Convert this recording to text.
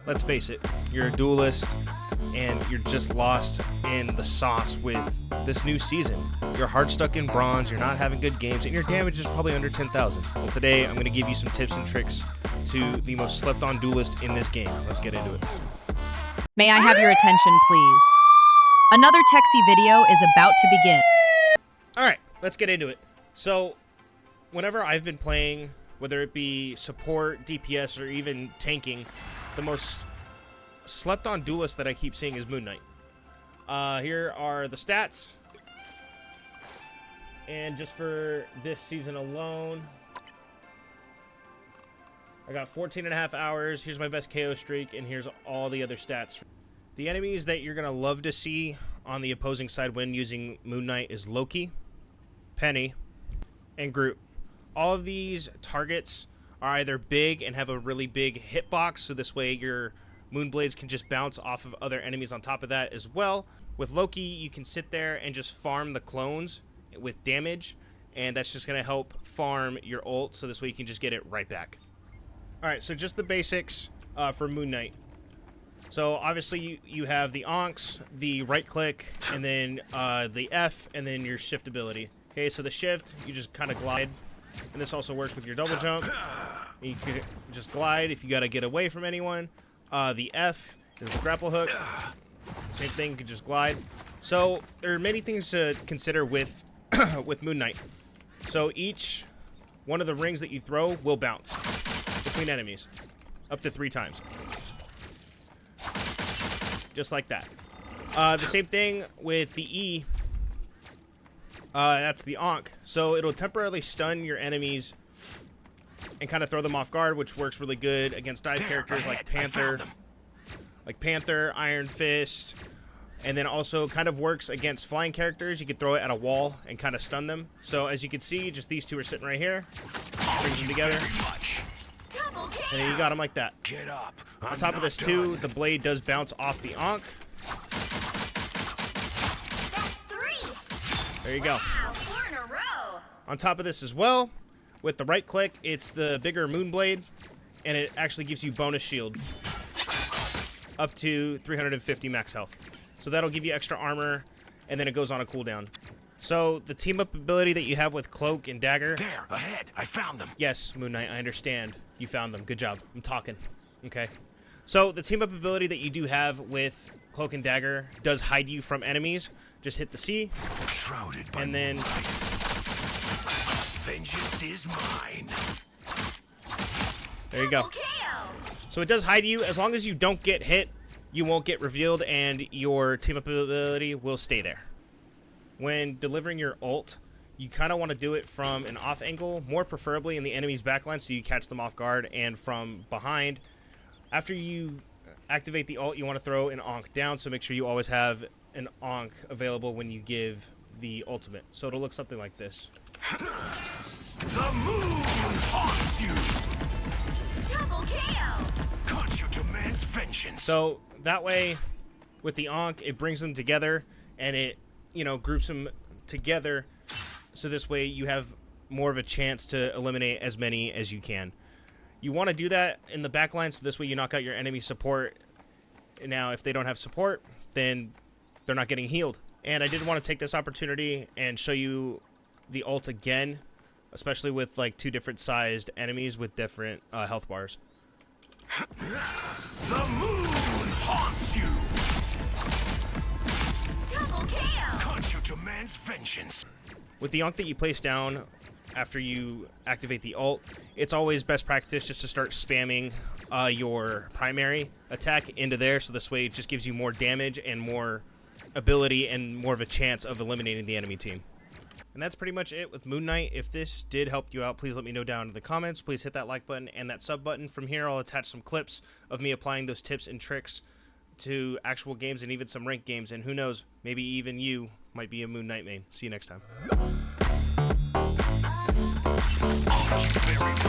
let's face it, you're a duelist and you're just lost in the sauce with this new season. You're hard stuck in bronze, you're not having good games, and your damage is probably under 10,000. Well, today I'm going to give you some tips and tricks to the most slept on duelist in this game. Let's get into it. May I have your attention, please? Another Texie video is about to begin. Alright, let's get into it. So, whenever I've been playing, whether it be support, DPS, or even tanking, the most slept on duelist that I keep seeing is Moon Knight. Here are the stats. And just for this season alone, I got 14.5 hours. Here's my best KO streak, and here's all the other stats. The enemies that you're going to love to see on the opposing side when using Moon Knight is Loki, Penny, and Groot. All of these targets are either big and have a really big hitbox, so this way your Moonblades can just bounce off of other enemies on top of that as well. With Loki, you can sit there and just farm the clones with damage, and that's just going to help farm your ult, so this way you can just get it right back. Alright, so just the basics for Moon Knight. So obviously you have the Onks, the right click, and then the F, and then your shift ability. Okay, so the shift, you just kind of glide, and this also works with your double jump. You can just glide if you got to get away from anyone. The F is the grapple hook. Same thing, you can just glide. So there are many things to consider with with Moon Knight. So each one of the rings that you throw will bounce between enemies up to 3 times. Just like that. The same thing with the E. That's the Onk. So it'll temporarily stun your enemies and kind of throw them off guard, which works really good against dive characters like Panther, Iron Fist, and then also kind of works against flying characters. You can throw it at a wall and kind of stun them. So as you can see, just these two are sitting right here. Brings them together. And then you got them like that. Get up. On top of this too, the blade does bounce off the Onk. That's 3. There you go. Wow, 4 in a row. On top of this as well, with the right click, it's the bigger Moonblade, and it actually gives you bonus shield up to 350 max health. So that'll give you extra armor, and then it goes on a cooldown. So the team up ability that you have with Cloak and Dagger. There, ahead. I found them. Yes, Moon Knight, I understand. You found them. Good job. I'm talking. Okay. So the team up ability that you do have with Cloak and Dagger does hide you from enemies. Just hit the C. Shrouded by and then moonlight. Vengeance is mine. There you go. So it does hide you. As long as you don't get hit, you won't get revealed, and your team up ability will stay there. When delivering your ult, you kind of want to do it from an off angle, more preferably in the enemy's backline, so you catch them off guard, and from behind. After you activate the ult, you want to throw an Onk down, so make sure you always have an Onk available when you give the ultimate. So it'll look something like this. The moon haunts you. Double KO. Khonshu demands vengeance. So that way, with the Onk, it brings them together, and it, groups them together. So this way you have more of a chance to eliminate as many as you can. You want to do that in the back line, so this way you knock out your enemy support. Now, if they don't have support, then they're not getting healed. And I did want to take this opportunity and show you the ult again, especially with like 2 different sized enemies with different health bars. The moon haunts you. Double KO. Khonshu demands vengeance. With the Onk that you place down after you activate the ult, it's always best practice just to start spamming your primary attack into there, so this way it just gives you more damage and more ability and more of a chance of eliminating the enemy team. And that's pretty much it with Moon Knight. If this did help you out, please let me know down in the comments. Please hit that like button and that sub button. From here, I'll attach some clips of me applying those tips and tricks to actual games and even some ranked games. And who knows, maybe even you might be a Moon Knight main. See you next time. Very